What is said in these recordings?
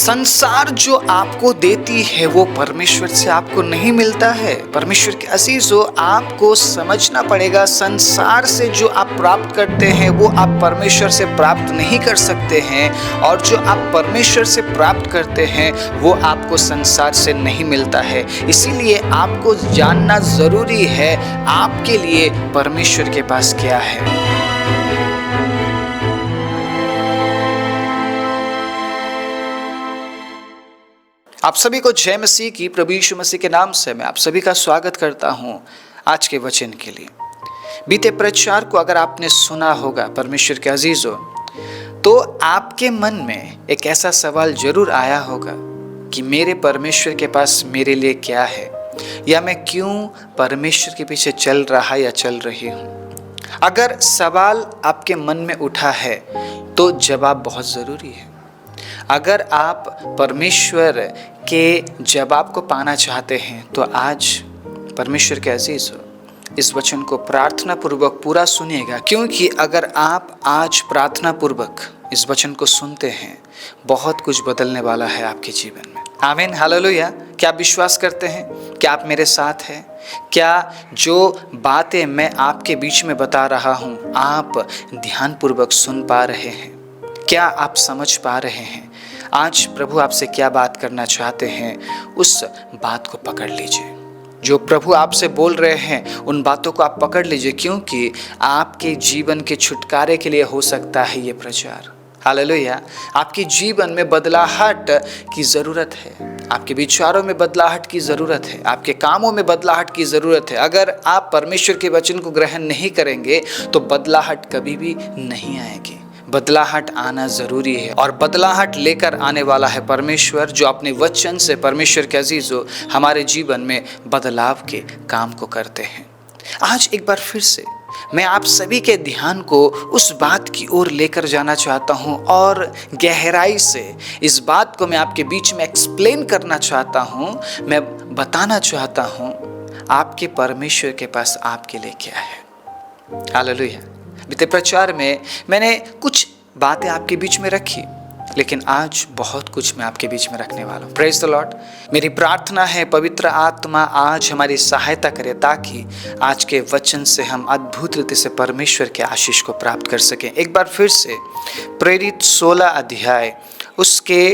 संसार जो आपको देती है वो परमेश्वर से आपको नहीं मिलता है। परमेश्वर के अजीजों, आपको समझना पड़ेगा, संसार से जो आप प्राप्त करते हैं वो आप परमेश्वर से प्राप्त नहीं कर सकते हैं, और जो आप परमेश्वर से प्राप्त करते हैं वो आपको संसार से नहीं मिलता है। इसीलिए आपको जानना जरूरी है आपके लिए परमेश्वर के पास क्या है। आप सभी को जय मसीह की, प्रभु यीशु मसीह के नाम से मैं आप सभी का स्वागत करता हूं आज के वचन के लिए। बीते प्रचार को अगर आपने सुना होगा परमेश्वर के अजीजों, तो आपके मन में एक ऐसा सवाल जरूर आया होगा कि मेरे परमेश्वर के पास मेरे लिए क्या है, या मैं क्यों परमेश्वर के पीछे चल रहा या चल रही हूँ। अगर सवाल आपके मन में उठा है तो जवाब बहुत ज़रूरी है। अगर आप परमेश्वर के जवाब को पाना चाहते हैं तो आज परमेश्वर के अजीज हो, इस वचन को प्रार्थना पूर्वक पूरा सुनिएगा, क्योंकि अगर आप आज प्रार्थना पूर्वक इस वचन को सुनते हैं बहुत कुछ बदलने वाला है आपके जीवन में। आमीन, हालेलुया। क्या आप विश्वास करते हैं? क्या आप मेरे साथ हैं? क्या जो बातें मैं आपके बीच में बता रहा हूँ आप ध्यानपूर्वक सुन पा रहे हैं? क्या आप समझ पा रहे हैं? आज प्रभु आपसे क्या बात करना चाहते हैं, उस बात को पकड़ लीजिए। जो प्रभु आपसे बोल रहे हैं उन बातों को आप पकड़ लीजिए, क्योंकि आपके जीवन के छुटकारे के लिए हो सकता है ये प्रचार। हालेलुया। आपके जीवन में बदलाहट की ज़रूरत है, आपके विचारों में बदलाहट की ज़रूरत है, आपके कामों में बदलाहट की ज़रूरत है। अगर आप परमेश्वर के वचन को ग्रहण नहीं करेंगे तो बदलाहट कभी भी नहीं आएगी। बदलाहट आना जरूरी है, और बदलाहट लेकर आने वाला है परमेश्वर, जो अपने वचन से परमेश्वर के अजीजों हमारे जीवन में बदलाव के काम को करते हैं। आज एक बार फिर से मैं आप सभी के ध्यान को उस बात की ओर लेकर जाना चाहता हूं, और गहराई से इस बात को मैं आपके बीच में एक्सप्लेन करना चाहता हूं। मैं बताना चाहता हूं आपके परमेश्वर के पास आपके लिए क्या है। हालेलुया। बीते प्रचार में मैंने कुछ बातें आपके बीच में रखी, लेकिन आज बहुत कुछ मैं आपके बीच में रखने वाला हूँ। Praise the Lord. मेरी प्रार्थना है पवित्र आत्मा आज हमारी सहायता करे, ताकि आज के वचन से हम अद्भुत रीति से परमेश्वर के आशीष को प्राप्त कर सकें। एक बार फिर से प्रेरित 16 अध्याय उसके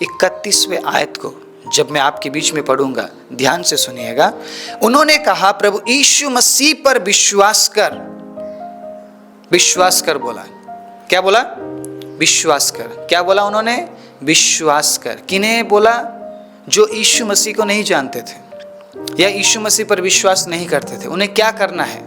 31वें आयत को जब मैं आपके बीच में पढ़ूंगा, ध्यान से सुनिएगा। उन्होंने कहा, प्रभु यीशु मसीह पर विश्वास कर। विश्वास कर बोला। क्या बोला? विश्वास कर। क्या बोला उन्होंने? विश्वास कर। किन्हें बोला? जो यीशु मसीह को नहीं जानते थे या यीशु मसीह पर विश्वास नहीं करते थे। उन्हें क्या करना है?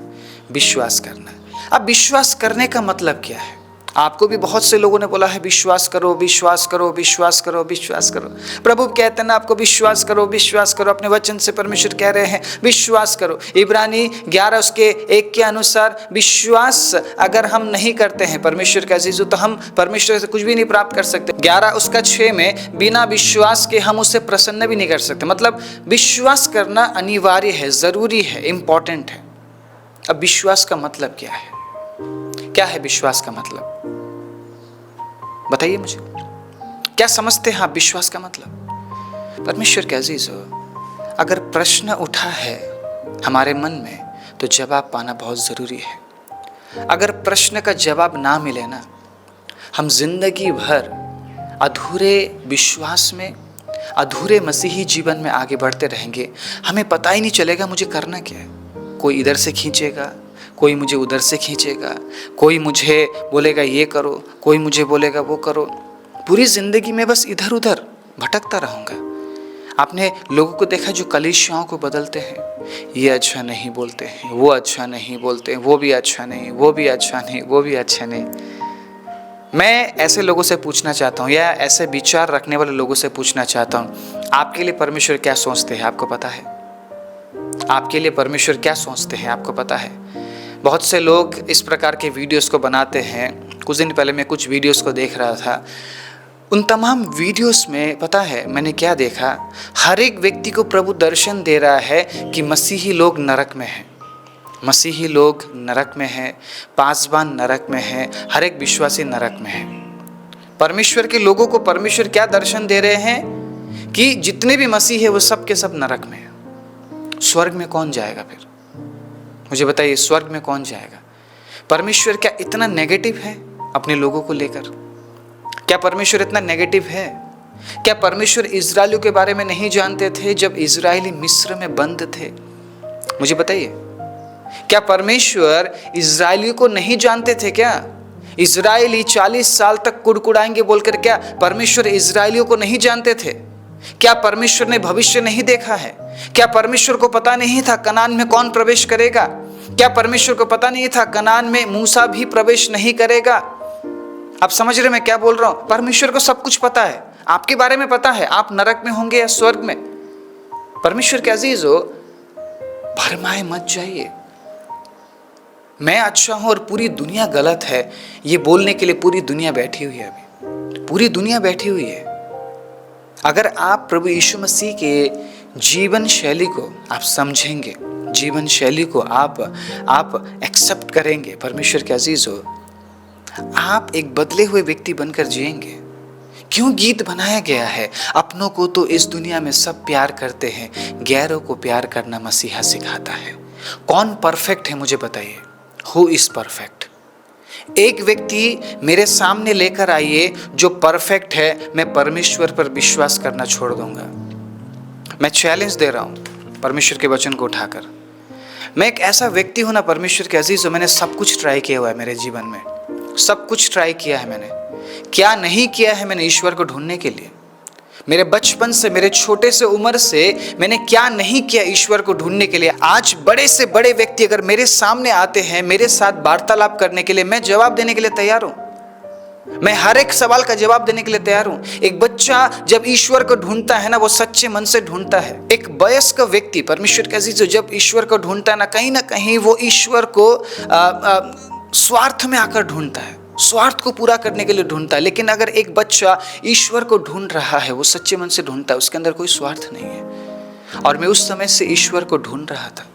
विश्वास करना है। अब विश्वास करने का मतलब क्या है? आपको भी बहुत से लोगों ने बोला है विश्वास करो, विश्वास करो, विश्वास करो, विश्वास करो। प्रभु कहते हैं ना आपको विश्वास करो, विश्वास करो। अपने वचन से परमेश्वर कह रहे हैं विश्वास करो। इब्रानी 11 उसके 1 के अनुसार विश्वास अगर हम नहीं करते हैं परमेश्वर का अजीजों, तो हम परमेश्वर से कुछ भी नहीं प्राप्त कर सकते। 11 उसका 6 में बिना विश्वास के हम उसे प्रसन्न भी नहीं कर सकते। मतलब विश्वास करना अनिवार्य है, जरूरी है, इंपॉर्टेंट है। अब विश्वास का मतलब क्या है? क्या है विश्वास का मतलब? बताइए मुझे, क्या समझते हैं आप विश्वास का मतलब? परमेश्वर के अजीजों, अगर प्रश्न उठा है हमारे मन में तो जवाब पाना बहुत जरूरी है। अगर प्रश्न का जवाब ना मिले ना, हम जिंदगी भर अधूरे विश्वास में, अधूरे मसीही जीवन में आगे बढ़ते रहेंगे। हमें पता ही नहीं चलेगा मुझे करना क्या है। कोई इधर से खींचेगा, कोई मुझे उधर से खींचेगा, कोई मुझे बोलेगा ये करो, कोई मुझे बोलेगा वो करो। पूरी जिंदगी में बस इधर उधर भटकता रहूँगा। आपने लोगों को देखा जो कलीसियाओं को बदलते हैं, ये अच्छा नहीं बोलते हैं, वो अच्छा नहीं बोलते हैं, वो भी अच्छा नहीं, वो भी अच्छा नहीं, वो भी अच्छा नहीं। मैं ऐसे लोगों से पूछना चाहता हूँ, या ऐसे विचार रखने वाले लोगों से पूछना चाहता हूँ, आपके लिए परमेश्वर क्या सोचते हैं आपको पता है? आपके लिए परमेश्वर क्या सोचते हैं आपको पता है? बहुत से लोग इस प्रकार के वीडियोस को बनाते हैं। कुछ दिन पहले मैं कुछ वीडियोस को देख रहा था। उन तमाम वीडियोस में पता है मैंने क्या देखा? हर एक व्यक्ति को प्रभु दर्शन दे रहा है कि मसीही लोग नरक में हैं, मसीही लोग नरक में हैं, पासवान नरक में हैं, हर एक विश्वासी नरक में है। परमेश्वर के लोगों को परमेश्वर क्या दर्शन दे रहे हैं कि जितने भी मसीह है वो सब के सब नरक में है। स्वर्ग में कौन जाएगा फिर? मुझे बताइए, स्वर्ग में कौन जाएगा? परमेश्वर क्या इतना नेगेटिव है अपने लोगों को लेकर? क्या परमेश्वर इतना नेगेटिव है? क्या परमेश्वर इजरायलियों के बारे में नहीं जानते थे जब इजरायली मिस्र में बंद थे? मुझे बताइए, क्या परमेश्वर इजरायलियों को नहीं जानते थे क्या? इजरायली 40 साल तक कुड़कुड़ाएंगे बोलकर क्या परमेश्वर इजरायलियों को नहीं जानते थे? क्या परमेश्वर ने भविष्य नहीं देखा है? क्या परमेश्वर को पता नहीं था कनान में कौन प्रवेश करेगा? क्या परमेश्वर को पता नहीं था कनान में मूसा भी प्रवेश नहीं करेगा? आप समझ रहे मैं क्या बोल रहा हूं? परमेश्वर को सब कुछ पता है, आपके बारे में पता है, आप नरक में होंगे या स्वर्ग में। परमेश्वर के अजीज हो, भरमाए मत जाइए। मैं अच्छा हूं और पूरी दुनिया गलत है, ये बोलने के लिए पूरी दुनिया बैठी हुई है। अभी पूरी दुनिया बैठी हुई है। अगर आप प्रभु यीशु मसीह के जीवन शैली को आप समझेंगे, जीवन शैली को आप एक्सेप्ट करेंगे, परमेश्वर के अजीज हो, आप एक बदले हुए व्यक्ति बनकर जिएंगे। क्यों गीत बनाया गया है, अपनों को तो इस दुनिया में सब प्यार करते हैं, गैरों को प्यार करना मसीहा सिखाता है। कौन परफेक्ट है मुझे बताइए? Who is perfect? एक व्यक्ति मेरे सामने लेकर आइए जो परफेक्ट है, मैं परमेश्वर पर विश्वास करना छोड़ दूंगा। मैं चैलेंज दे रहा हूं परमेश्वर के वचन को उठाकर। मैं एक ऐसा व्यक्ति हूं ना परमेश्वर के अजीज, मैंने सब कुछ ट्राई किया हुआ है मेरे जीवन में, सब कुछ ट्राई किया है मैंने। क्या नहीं किया है मैंने ईश्वर को ढूंढने के लिए? मेरे बचपन से, मेरे छोटे से उम्र से मैंने क्या नहीं किया ईश्वर को ढूंढने के लिए। आज बड़े से बड़े व्यक्ति अगर मेरे सामने आते हैं मेरे साथ वार्तालाप करने के लिए, मैं जवाब देने के लिए तैयार हूं। मैं हर एक सवाल का जवाब देने के लिए तैयार हूं। एक बच्चा जब ईश्वर को ढूंढता है ना, वो सच्चे मन से ढूंढता है। एक वयस्क व्यक्ति परमेश्वर के अजीज जब ईश्वर को ढूंढता है ना कहीं वो ईश्वर को स्वार्थ में आकर ढूंढता है, स्वार्थ को पूरा करने के लिए ढूंढता है। लेकिन अगर एक बच्चा ईश्वर को ढूंढ रहा है, वो सच्चे मन से ढूंढता है, उसके अंदर कोई स्वार्थ नहीं है। और मैं उस समय से ईश्वर को ढूंढ रहा था।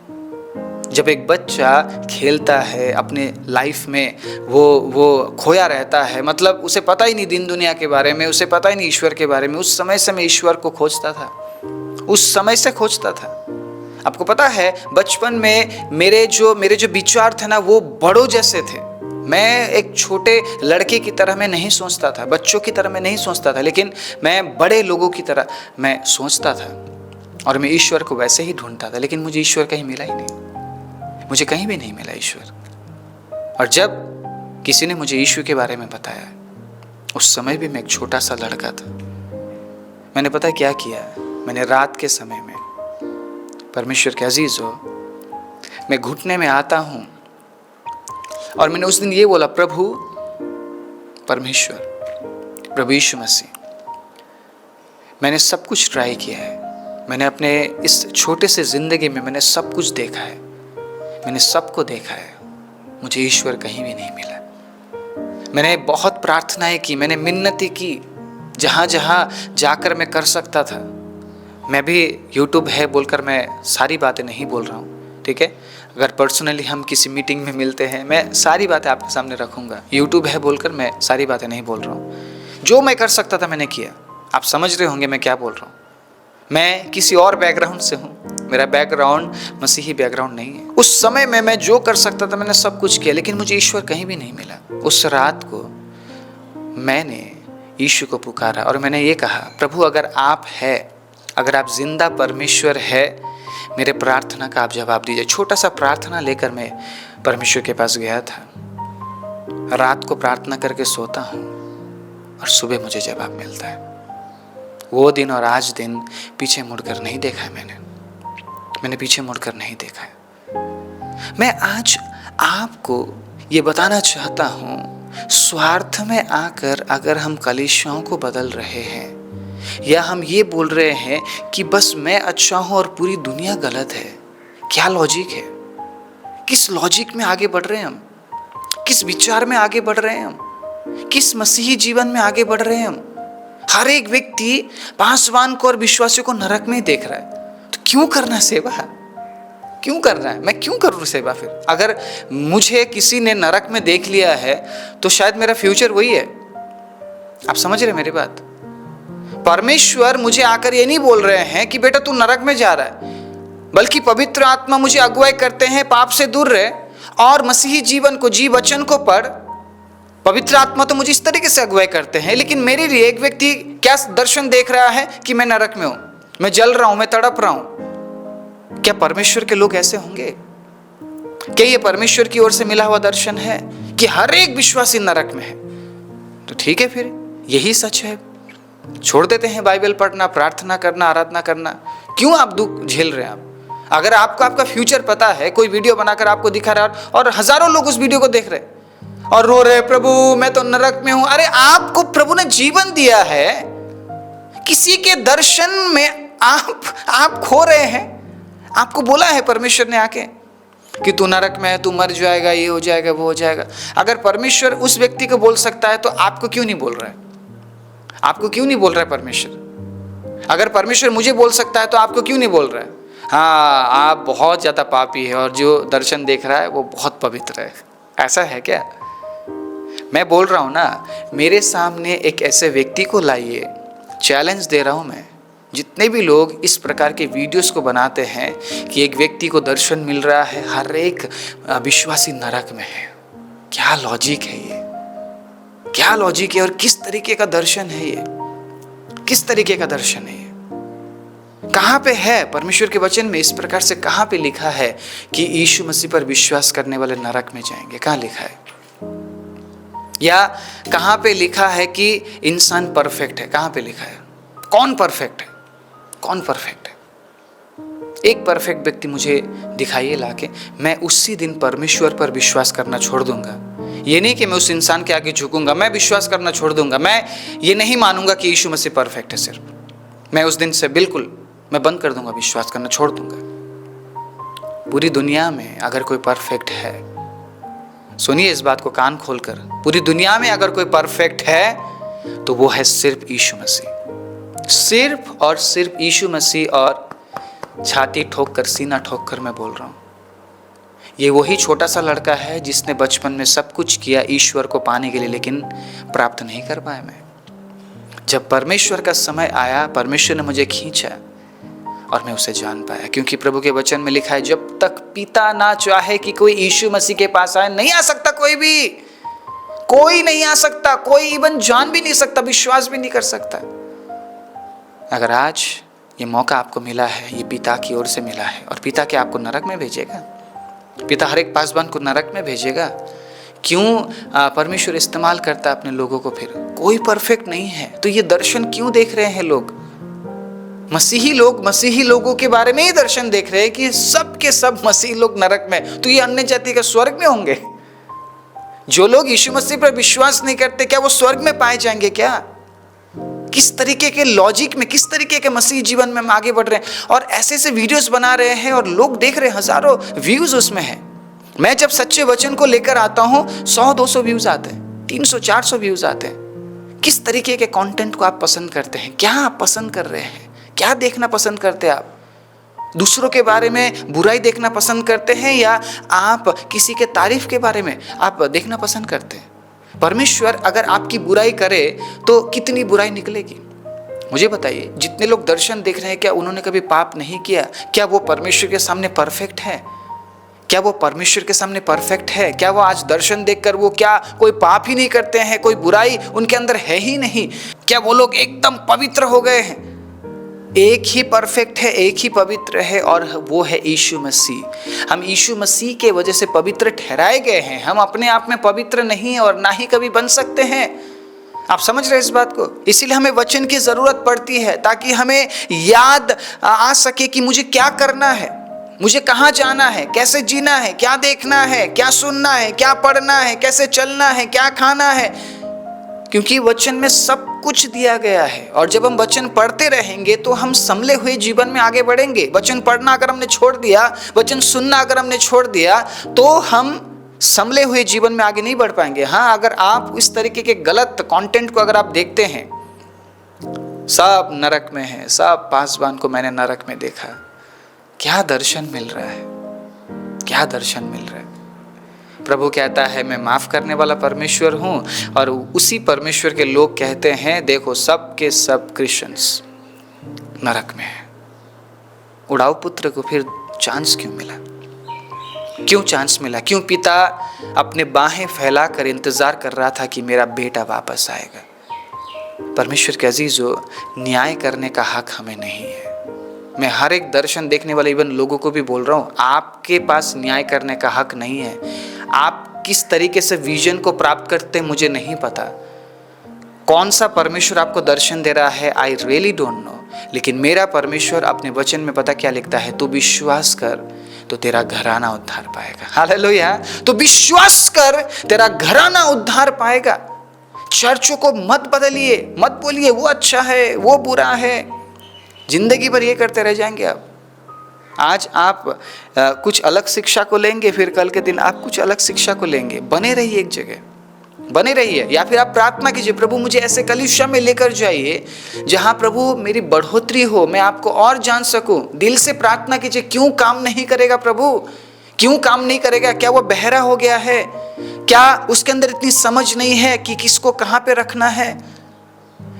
जब एक बच्चा खेलता है अपने लाइफ में, वो खोया रहता है, मतलब उसे पता ही नहीं दिन दुनिया के बारे में, उसे पता ही नहीं ईश्वर के बारे में। उस समय से मैं ईश्वर को खोजता था, उस समय से खोजता था। आपको पता है बचपन में मेरे जो विचार थे ना, वो बड़ों जैसे थे। मैं एक छोटे लड़के की तरह मैं नहीं सोचता था, बच्चों की तरह मैं नहीं सोचता था, लेकिन मैं बड़े लोगों की तरह मैं सोचता था। और मैं ईश्वर को वैसे ही ढूंढता था, लेकिन मुझे ईश्वर कहीं मिला ही नहीं, मुझे कहीं भी नहीं मिला ईश्वर। और जब किसी ने मुझे ईश्वर के बारे में बताया, उस समय भी मैं एक छोटा सा लड़का था, मैंने पता क्या किया? मैंने रात के समय में, परमेश्वर के अजीज हो, मैं घुटने में आता हूं और मैंने उस दिन ये बोला, प्रभु परमेश्वर, प्रभु यीशु मसीह, मैंने सब कुछ ट्राई किया है, मैंने अपने इस छोटे से जिंदगी में मैंने सब कुछ देखा है, मैंने सबको देखा है, मुझे ईश्वर कहीं भी नहीं मिला। मैंने बहुत प्रार्थनाएं की, मैंने मिन्नतें की, जहाँ जहाँ जाकर मैं कर सकता था। मैं भी यूट्यूब है बोलकर मैं सारी बातें नहीं बोल रहा हूँ, ठीक है? अगर पर्सनली हम किसी मीटिंग में मिलते हैं, मैं सारी बातें आपके सामने रखूँगा। यूट्यूब है बोलकर मैं सारी बातें नहीं बोल रहा हूँ। जो मैं कर सकता था मैंने किया। आप समझ रहे होंगे मैं क्या बोल रहा हूँ। मैं किसी और बैकग्राउंड से हूँ, मेरा बैकग्राउंड मसीही बैकग्राउंड नहीं है। उस समय में मैं जो कर सकता था मैंने सब कुछ किया, लेकिन मुझे ईश्वर कहीं भी नहीं मिला। उस रात को मैंने यीशु को पुकारा और मैंने ये कहा, प्रभु अगर आप है, अगर आप जिंदा परमेश्वर है, मेरे प्रार्थना का आप जवाब दीजिए। छोटा सा प्रार्थना लेकर मैं परमेश्वर के पास गया था। रात को प्रार्थना करके सोता हूँ और सुबह मुझे जवाब मिलता है। वो दिन और आज दिन पीछे मुड़कर नहीं देखा है मैंने पीछे मुड़कर नहीं देखा है। मैं आज आपको ये बताना चाहता हूँ, स्वार्थ में आकर अगर हम कलीसियाओं को बदल रहे हैं या हम ये बोल रहे हैं कि बस मैं अच्छा हूँ और पूरी दुनिया गलत है, क्या लॉजिक है? किस लॉजिक में आगे बढ़ रहे हैं हम? किस विचार में आगे बढ़ रहे हैं हम? किस मसीही जीवन में आगे बढ़ रहे हैं हम? हर एक व्यक्ति पासवान को और विश्वासियों को नरक में ही देख रहा है। तो क्यों करना सेवा? क्यों कर रहा है? मैं क्यों करूँ सेवा फिर? अगर मुझे किसी ने नरक में देख लिया है तो शायद मेरा फ्यूचर वही है। आप समझ रहे मेरी बात? परमेश्वर मुझे आकर ये नहीं बोल रहे हैं कि बेटा तू नरक में जा रहा है, बल्कि पवित्र आत्मा मुझे अगुवाई करते हैं पाप से दूर रहे और मसीही जीवन को जी, वचन को पढ़। पवित्र आत्मा तो मुझे इस तरीके से अगुवाई करते हैं, लेकिन मेरे लिए एक व्यक्ति क्या दर्शन देख रहा है कि मैं नरक में हूं, मैं जल रहा हूं, मैं तड़प रहा हूं। क्या परमेश्वर के लोग ऐसे होंगे? क्या ये परमेश्वर की ओर से मिला हुआ दर्शन है कि हर एक विश्वासी नरक में है? तो ठीक है, फिर यही सच है, छोड़ देते हैं बाइबल पढ़ना, प्रार्थना करना, आराधना करना। क्यों आप दुख झेल रहे हैं? आप अगर आपको आपका फ्यूचर पता है, कोई वीडियो बनाकर आपको दिखा रहा है और हजारों लोग उस वीडियो को देख रहे और रो रहे, प्रभु मैं तो नरक में हूं। अरे आपको प्रभु ने जीवन दिया है, किसी के दर्शन में आप खो रहे हैं। आपको बोला है परमेश्वर ने आके कि तू नरक में है, तू मर जाएगा, ये हो जाएगा, वो हो जाएगा। अगर परमेश्वर उस व्यक्ति को बोल सकता है तो आपको क्यों नहीं बोल रहा है? आपको क्यों नहीं बोल रहा है परमेश्वर? अगर परमेश्वर मुझे बोल सकता है तो आपको क्यों नहीं बोल रहा है? हाँ, आप बहुत ज्यादा पापी है और जो दर्शन देख रहा है वो बहुत पवित्र है। ऐसा है क्या? मैं बोल रहा हूं ना, मेरे सामने एक ऐसे व्यक्ति को लाइए, चैलेंज दे रहा हूं मैं। जितने भी लोग इस प्रकार के वीडियोस को बनाते हैं कि एक व्यक्ति को दर्शन मिल रहा है, हर एक विश्वासी नरक में है, क्या लॉजिक है ये? क्या लॉजिक है और किस तरीके का दर्शन है ये? किस तरीके का दर्शन है ये? कहां पे है परमेश्वर के वचन में? इस प्रकार से कहां पे लिखा है कि यीशु मसीह पर विश्वास करने वाले नरक में जाएंगे? कहां लिखा है? या कहां पे लिखा है कि इंसान परफेक्ट है? कहां पे लिखा है? कौन परफेक्ट है? कौन परफेक्ट है? एक परफेक्ट व्यक्ति मुझे दिखाइए लाके, मैं उसी दिन परमेश्वर पर विश्वास करना छोड़ दूंगा। ये नहीं कि मैं उस इंसान के आगे झुकूंगा, मैं विश्वास करना छोड़ दूंगा। मैं ये नहीं मानूंगा कि यीशु मसीह परफेक्ट है। सिर्फ मैं उस दिन से बिल्कुल मैं बंद कर दूंगा, विश्वास करना छोड़ दूंगा। पूरी दुनिया में अगर कोई परफेक्ट है, सुनिए इस बात को कान खोलकर, पूरी दुनिया में अगर कोई परफेक्ट है तो वो है सिर्फ यीशु मसीह। सिर्फ और सिर्फ यीशु मसीह। और छाती ठोक कर, सीना ठोक कर मैं बोल रहा हूं, ये वही छोटा सा लड़का है जिसने बचपन में सब कुछ किया ईश्वर को पाने के लिए, लेकिन प्राप्त नहीं कर पाया। मैं जब परमेश्वर का समय आया, परमेश्वर ने मुझे खींचा और मैं उसे जान पाया, क्योंकि प्रभु के वचन में लिखा है, जब तक पिता ना चाहे कि कोई यीशु मसीह के पास आए, नहीं आ सकता कोई नहीं आ सकता, कोई इवन जान भी नहीं सकता, विश्वास भी नहीं कर सकता। अगर आज ये मौका आपको मिला है, ये पिता की ओर से मिला है, और पिता क्या आपको नरक में भेजेगा? पिता हर एक पासवान को नरक में भेजेगा? क्यों परमेश्वर इस्तेमाल करता है अपने लोगों को? फिर कोई परफेक्ट नहीं है, तो ये दर्शन क्यों देख रहे हैं लोग? मसीही लोगों के बारे में ही दर्शन देख रहे हैं कि सब के सब मसीही लोग नरक में, तो ये अन्य जाति का स्वर्ग में होंगे। जो लोग यीशु मसीह पर विश्वास नहीं करते, क्या वो स्वर्ग में पाए जाएंगे क्या? किस तरीके के लॉजिक में, किस तरीके के मसीह जीवन में हम आगे बढ़ रहे हैं, और ऐसे ऐसे वीडियोस बना रहे हैं और लोग देख रहे हैं, हजारों व्यूज उसमें है। मैं जब सच्चे वचन को लेकर आता हूं, 100-200 व्यूज आते हैं, 300-400 व्यूज आते हैं। किस तरीके के कंटेंट को आप पसंद करते हैं? क्या आप पसंद कर रहे हैं? क्या देखना पसंद करते हैं आप? दूसरों के बारे में बुराई देखना पसंद करते हैं, या आप किसी के तारीफ के बारे में आप देखना पसंद करते हैं? परमेश्वर अगर आपकी बुराई करे तो कितनी बुराई निकलेगी? मुझे बताइए, जितने लोग दर्शन देख रहे हैं, क्या उन्होंने कभी पाप नहीं किया? क्या वो परमेश्वर के सामने परफेक्ट है? क्या वो परमेश्वर के सामने परफेक्ट है? क्या वो आज दर्शन देखकर वो क्या कोई पाप ही नहीं करते हैं? कोई बुराई उनके अंदर है ही नहीं? क्या वो लोग एकदम पवित्र हो गए हैं? एक ही परफेक्ट है, एक ही पवित्र है, और वो है यीशु मसीह। हम यीशु मसीह के वजह से पवित्र ठहराए गए हैं। हम अपने आप में पवित्र नहीं और ना ही कभी बन सकते हैं। आप समझ रहे हैं इस बात को? इसीलिए हमें वचन की जरूरत पड़ती है, ताकि हमें याद आ सके कि मुझे क्या करना है, मुझे कहाँ जाना है, कैसे जीना है, क्या देखना है, क्या सुनना है, क्या पढ़ना है, कैसे चलना है, क्या खाना है। क्योंकि वचन में सब कुछ दिया गया है, और जब हम वचन पढ़ते रहेंगे तो हम संभले हुए जीवन में आगे बढ़ेंगे। वचन पढ़ना अगर हमने छोड़ दिया, वचन सुनना अगर हमने छोड़ दिया, तो हम संभले हुए जीवन में आगे नहीं बढ़ पाएंगे। हाँ, अगर आप इस तरीके के गलत कंटेंट को अगर आप देखते हैं, सब नरक में है, सब पासवान को मैंने नरक में देखा, क्या दर्शन मिल रहा है? क्या दर्शन मिल रहा है? प्रभु कहता है मैं माफ़ करने वाला परमेश्वर हूँ, और उसी परमेश्वर के लोग कहते हैं देखो सब के सब क्रिश्चियंस नरक में है। उड़ाऊ पुत्र को फिर चांस क्यों मिला? क्यों चांस मिला? क्यों पिता अपने बाहें फैलाकर इंतजार कर रहा था कि मेरा बेटा वापस आएगा? परमेश्वर के अजीजों, न्याय करने का हक हमें नहीं है। मैं हर एक दर्शन देखने वाले इवन लोगों को भी बोल रहा हूँ, आपके पास न्याय करने का हक नहीं है। आप किस तरीके से विजन को प्राप्त करते हैं मुझे नहीं पता, कौन सा परमेश्वर आपको दर्शन दे रहा है आई रियली डोंट नो, लेकिन मेरा परमेश्वर अपने वचन में पता क्या लिखता है, तू विश्वास कर तो तेरा घराना उद्धार पाएगा। हालेलुया। तो विश्वास कर, तेरा घराना उद्धार पाएगा। चर्चों को मत बदलिए, मत बोलिए वो अच्छा है वो बुरा है, जिंदगी भर ये करते रह जाएंगे आप। आज आप कुछ अलग शिक्षा को लेंगे, फिर कल के दिन आप कुछ अलग शिक्षा को लेंगे। बने रहिए एक जगह, बने रहिए, या फिर आप प्रार्थना कीजिए प्रभु मुझे ऐसे कलीसिया में लेकर जाइए जहां प्रभु मेरी बढ़ोतरी हो, मैं आपको और जान सकूं। दिल से प्रार्थना कीजिए। क्यों काम नहीं करेगा प्रभु? क्यों काम नहीं करेगा? क्या वो बहरा हो गया है? क्या उसके अंदर इतनी समझ नहीं है कि किसको कहां पे रखना है?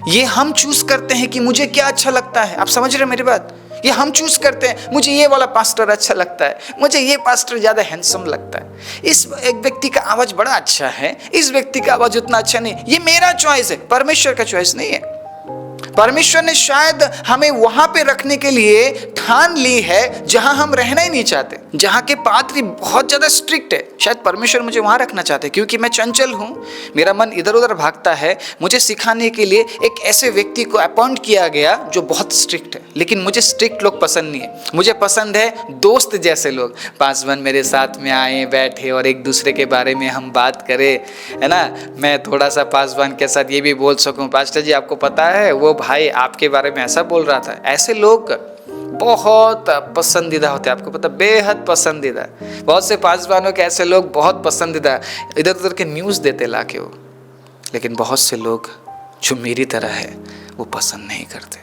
ये हम चूज करते हैं कि मुझे क्या अच्छा लगता है। आप समझ रहे हैं मेरी बात? ये हम चूज करते हैं, मुझे ये वाला पास्टर अच्छा लगता है, मुझे ये पास्टर ज्यादा हैंडसम लगता है, इस एक व्यक्ति का आवाज बड़ा अच्छा है, इस व्यक्ति का आवाज उतना अच्छा नहीं। ये मेरा चॉइस है, परमेश्वर का चॉइस नहीं है। परमेश्वर ने शायद हमें वहां पे रखने के लिए ठान ली है जहां हम रहना ही नहीं चाहते, जहां के पादरी बहुत ज्यादा स्ट्रिक्ट है। शायद परमेश्वर मुझे वहां रखना चाहते क्योंकि मैं चंचल हूं, मेरा मन इधर उधर भागता है। मुझे सिखाने के लिए एक ऐसे व्यक्ति को अपॉइंट किया गया जो बहुत स्ट्रिक्ट है। लेकिन मुझे स्ट्रिक्ट लोग पसंद नहीं है, मुझे पसंद है दोस्त जैसे लोग। पासवान मेरे साथ में आए, बैठे और एक दूसरे के बारे में हम बात करें, है ना। मैं थोड़ा सा पासवान के साथ ये भी बोल सकूं, पास्टर जी आपको पता है वो भाई आपके बारे में ऐसा बोल रहा था। ऐसे लोग बहुत पसंदीदा होते हैं, आपको पता, बेहद पसंदीदा। बहुत से पासवानों के ऐसे लोग बहुत पसंदीदा, इधर उधर के न्यूज़ देते लाके वो। लेकिन बहुत से लोग जो मेरी तरह है वो पसंद नहीं करते।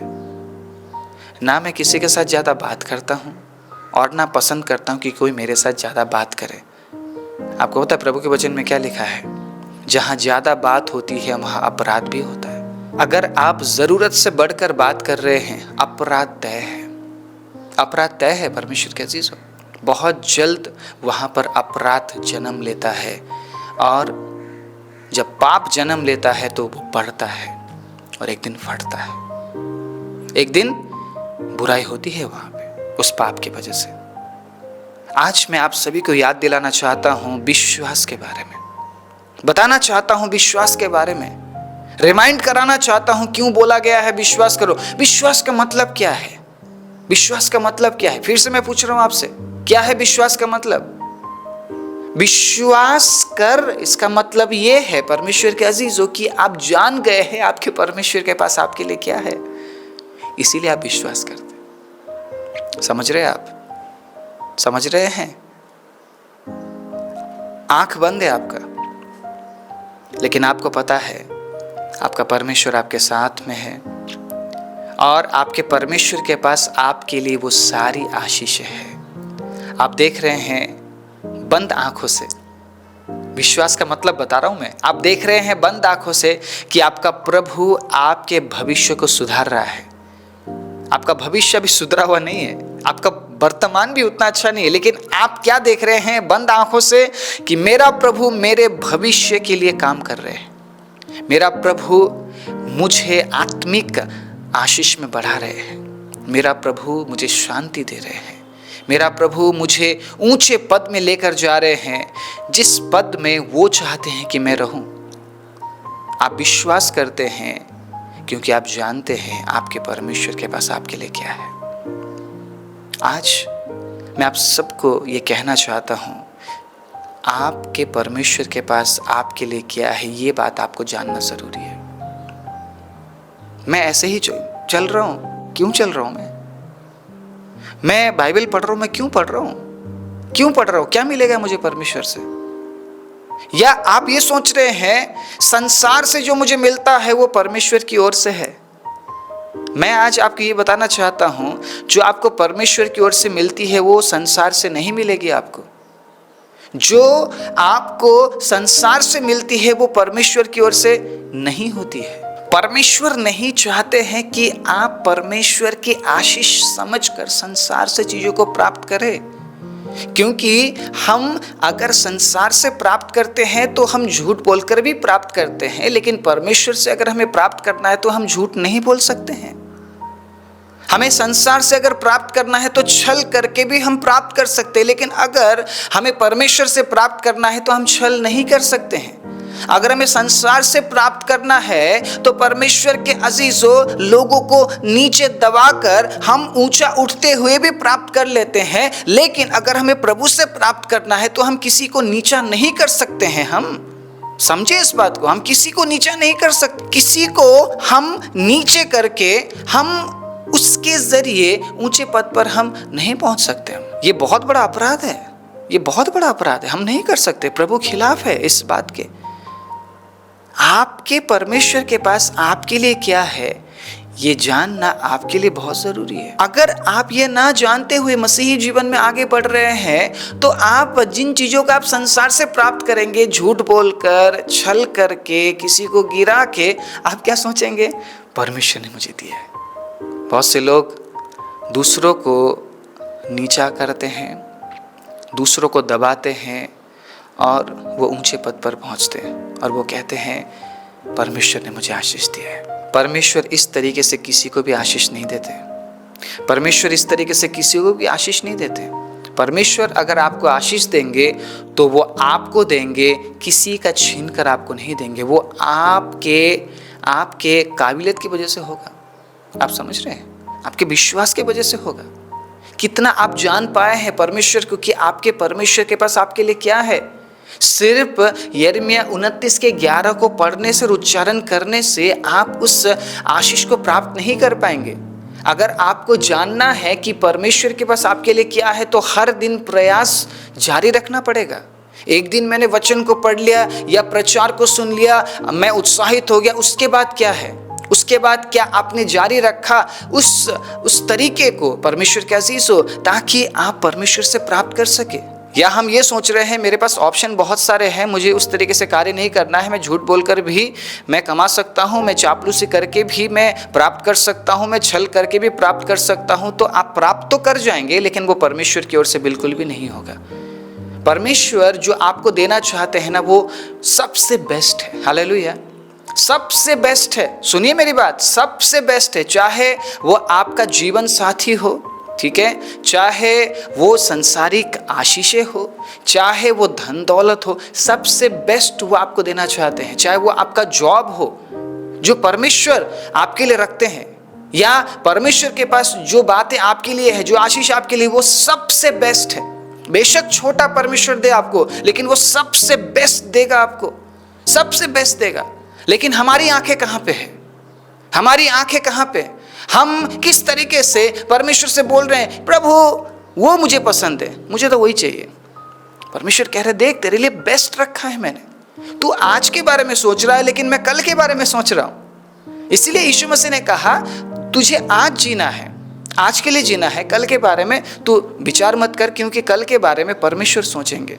ना मैं किसी के साथ ज़्यादा बात करता हूँ और ना पसंद करता हूँ कि कोई मेरे साथ ज़्यादा बात करे। आपको पता है प्रभु के वचन में क्या लिखा है? जहाँ ज़्यादा बात होती है वहाँ अपराध भी होता है। अगर आप ज़रूरत से बढ़कर बात कर रहे हैं, अपराध तय है, अपराध तय है। परमेश्वर के अजीजों, बहुत जल्द वहाँ पर अपराध जन्म लेता है, और जब पाप जन्म लेता है तो वो बढ़ता है और एक दिन फटता है। एक दिन बुराई होती है वहाँ पे उस पाप की वजह से। आज मैं आप सभी को याद दिलाना चाहता हूँ विश्वास के बारे में, बताना चाहता हूँ विश्वास के बारे में, रिमाइंड कराना चाहता हूं क्यों बोला गया है विश्वास करो। विश्वास का मतलब क्या है? विश्वास का मतलब क्या है? फिर से मैं पूछ रहा हूं आपसे, क्या है विश्वास का मतलब? विश्वास कर, इसका मतलब यह है परमेश्वर के अजीजों कि आप जान गए हैं आपके परमेश्वर के पास आपके लिए क्या है, इसीलिए आप विश्वास करते। समझ रहे हैं आप? समझ रहे हैं? आंख बंद है आपका, लेकिन आपको पता है आपका परमेश्वर आपके साथ में है, और आपके परमेश्वर के पास आपके लिए वो सारी आशीषें हैं। आप देख रहे हैं बंद आंखों से, विश्वास का मतलब बता रहा हूं मैं, आप देख रहे हैं बंद आंखों से कि आपका प्रभु आपके भविष्य को सुधार रहा है। आपका भविष्य भी सुधरा हुआ नहीं है, आपका वर्तमान भी उतना अच्छा नहीं है, लेकिन आप क्या देख रहे हैं बंद आंखों से कि मेरा प्रभु मेरे भविष्य के लिए काम कर रहे हैं, मेरा प्रभु मुझे आत्मिक आशीष में बढ़ा रहे हैं, मेरा प्रभु मुझे शांति दे रहे हैं, मेरा प्रभु मुझे ऊंचे पद में लेकर जा रहे हैं, जिस पद में वो चाहते हैं कि मैं रहूं। आप विश्वास करते हैं क्योंकि आप जानते हैं आपके परमेश्वर के पास आपके लिए क्या है। आज मैं आप सबको ये कहना चाहता हूं, आपके परमेश्वर के पास आपके लिए क्या है, ये बात आपको जानना जरूरी है। मैं ऐसे ही चल रहा हूं, क्यों चल रहा हूं? मैं बाइबल पढ़ रहा हूं, मैं क्यों पढ़ रहा हूं? क्यों पढ़ रहा हूं? क्या मिलेगा मुझे परमेश्वर से? या आप ये सोच रहे हैं संसार से जो मुझे मिलता है वो परमेश्वर की ओर से है? मैं आज आपको ये बताना चाहता हूं, जो आपको परमेश्वर की ओर से मिलती है वो संसार से नहीं मिलेगी आपको। जो आपको संसार से मिलती है वो परमेश्वर की ओर से नहीं होती है। परमेश्वर नहीं चाहते हैं कि आप परमेश्वर की आशीष समझकर संसार से चीजों को प्राप्त करें, क्योंकि हम अगर संसार से प्राप्त करते हैं तो हम झूठ बोलकर भी प्राप्त करते हैं, लेकिन परमेश्वर से अगर हमें प्राप्त करना है तो हम झूठ नहीं बोल सकते हैं। हमें संसार से अगर प्राप्त करना है तो छल करके भी हम प्राप्त कर सकते हैं, लेकिन अगर हमें परमेश्वर से प्राप्त करना है तो हम छल नहीं कर सकते हैं। अगर हमें संसार से प्राप्त करना है तो परमेश्वर के अजीजों, लोगों को नीचे दबाकर हम ऊंचा उठते हुए भी प्राप्त कर लेते हैं, लेकिन अगर हमें प्रभु से प्राप्त करना है तो हम किसी को नीचा नहीं कर सकते हैं। हम समझे इस बात को, हम किसी को नीचा नहीं कर सकते। किसी को हम नीचे करके हम उसके जरिए ऊंचे पद पर हम नहीं पहुंच सकते। ये बहुत बड़ा अपराध है, ये बहुत बड़ा अपराध है, हम नहीं कर सकते। प्रभु खिलाफ है इस बात के। आपके परमेश्वर के पास आपके लिए क्या है ये जानना आपके लिए बहुत जरूरी है। अगर आप ये ना जानते हुए मसीही जीवन में आगे बढ़ रहे हैं तो आप जिन चीजों का आप संसार से प्राप्त करेंगे, झूठ बोलकर, छल करके, किसी को गिरा के, आप क्या सोचेंगे? परमेश्वर ने मुझे दिया है। बहुत से लोग दूसरों को नीचा करते हैं, दूसरों को दबाते हैं और वो ऊंचे पद पर पहुंचते हैं और वो कहते हैं परमेश्वर ने मुझे आशीष दिया है। परमेश्वर इस तरीके से किसी को भी आशीष नहीं देते। परमेश्वर इस तरीके से किसी को भी आशीष नहीं देते। परमेश्वर अगर आपको आशीष देंगे तो वो आपको देंगे, किसी का छीन कर आपको नहीं देंगे। वो आपके काबिलियत की वजह से होगा। आप समझ रहे हैं? आपके विश्वास की वजह से होगा। कितना आप जान पाए हैं परमेश्वर को कि आपके परमेश्वर के पास आपके लिए क्या है। सिर्फ यिर्मयाह 29:11 को पढ़ने से, उच्चारण करने से आप उस आशीष को प्राप्त नहीं कर पाएंगे। अगर आपको जानना है कि परमेश्वर के पास आपके लिए क्या है तो हर दिन प्रयास जारी रखना पड़ेगा। एक दिन मैंने वचन को पढ़ लिया या प्रचार को सुन लिया, मैं उत्साहित हो गया, उसके बाद क्या है? उसके बाद क्या आपने जारी रखा उस तरीके को परमेश्वर के अजीज हो, ताकि आप परमेश्वर से प्राप्त कर सके? या हम ये सोच रहे हैं मेरे पास ऑप्शन बहुत सारे हैं, मुझे उस तरीके से कार्य नहीं करना है, मैं झूठ बोलकर भी मैं कमा सकता हूँ, मैं चापलूसी करके भी मैं प्राप्त कर सकता हूँ, मैं छल करके भी प्राप्त कर सकता हूँ, तो आप प्राप्त तो कर जाएंगे लेकिन वो परमेश्वर की ओर से बिल्कुल भी नहीं होगा। परमेश्वर जो आपको देना चाहते हैं ना, वो सबसे बेस्ट है। हालेलुया, सबसे बेस्ट है। सुनिए मेरी बात, सबसे बेस्ट है। चाहे वो आपका जीवन साथी हो, ठीक है, चाहे वो संसारिक आशीषें हो, चाहे वो धन दौलत हो, सबसे बेस्ट वो आपको देना चाहते हैं। चाहे वो आपका जॉब हो जो परमेश्वर आपके लिए रखते हैं, या परमेश्वर के पास जो बातें आपके लिए है, जो आशीष आपके लिए, वो सबसे बेस्ट है। बेशक छोटा परमेश्वर दे आपको, लेकिन वो सबसे बेस्ट देगा आपको, सबसे बेस्ट देगा। लेकिन हमारी आंखें कहाँ पे है? हमारी आंखें कहाँ पे? हम किस तरीके से परमेश्वर से बोल रहे हैं, प्रभु वो मुझे पसंद है, मुझे तो वही चाहिए। परमेश्वर कह रहे देख तेरे लिए बेस्ट रखा है मैंने। तू आज के बारे में सोच रहा है लेकिन मैं कल के बारे में सोच रहा हूं। इसलिए यीशु मसीह ने कहा तुझे आज जीना है, आज के लिए जीना है, कल के बारे में तू विचार मत कर, क्योंकि कल के बारे में परमेश्वर सोचेंगे।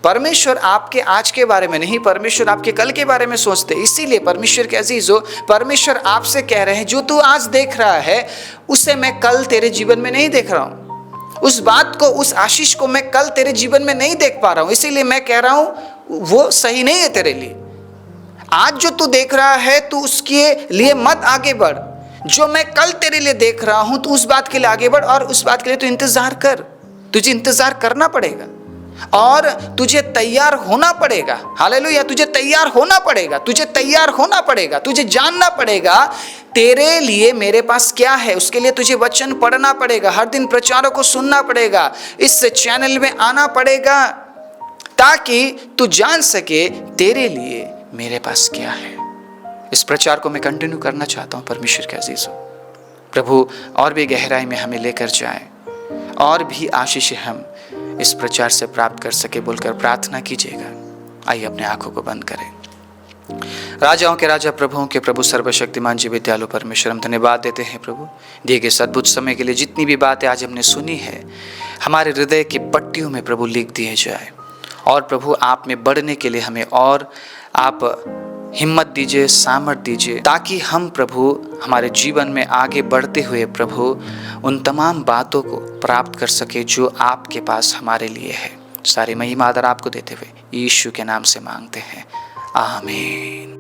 परमेश्वर आपके आज के बारे में नहीं, परमेश्वर आपके कल के बारे में सोचते। इसीलिए परमेश्वर के अजीजों, परमेश्वर आपसे कह रहे हैं जो तू आज देख रहा है उसे मैं कल तेरे जीवन में नहीं देख रहा हूं। उस बात को, उस आशीष को मैं कल तेरे जीवन में नहीं देख पा रहा हूं। इसीलिए मैं कह रहा हूं वो सही नहीं है तेरे लिए। आज जो तू देख रहा है तू उसके लिए मत आगे बढ़। जो मैं कल तेरे लिए देख रहा हूं तू उस बात के लिए आगे बढ़, और उस बात के लिए तू इंतजार कर। तुझे इंतजार करना पड़ेगा और तुझे तैयार होना पड़ेगा। हालेलुया, तुझे तैयार होना पड़ेगा, तुझे तैयार होना पड़ेगा, तुझे जानना पड़ेगा तेरे लिए मेरे पास क्या है। उसके लिए तुझे वचन पढ़ना पड़ेगा, हर दिन प्रचारों को सुनना पड़ेगा, इस चैनल में आना पड़ेगा, ताकि तू जान सके तेरे लिए मेरे पास क्या है। इस प्रचार को मैं कंटिन्यू करना चाहता हूँ परमेश्वर के अजीजों। प्रभु और भी गहराई में हमें लेकर जाए और भी आशीष हम इस प्रचार से प्राप्त कर सके बोलकर प्रार्थना कीजिएगा। आइए अपने आंखों को बंद करें। राजाओं के राजा, प्रभुओं के प्रभु, सर्वशक्तिमान जीवित दयालु परमेश्वर, हम धन्यवाद देते हैं प्रभु दिए गए अद्भुत समय के लिए। जितनी भी बातें आज हमने सुनी है हमारे हृदय की पट्टियों में प्रभु लिख दिए जाए और प्रभु आप में बढ़ने के लिए हमें और आप हिम्मत दीजिए, सामर्थ दीजिए, ताकि हम प्रभु हमारे जीवन में आगे बढ़ते हुए प्रभु उन तमाम बातों को प्राप्त कर सके जो आपके पास हमारे लिए है। सारी महिमा आदर आपको देते हुए यीशु के नाम से मांगते हैं, आमीन।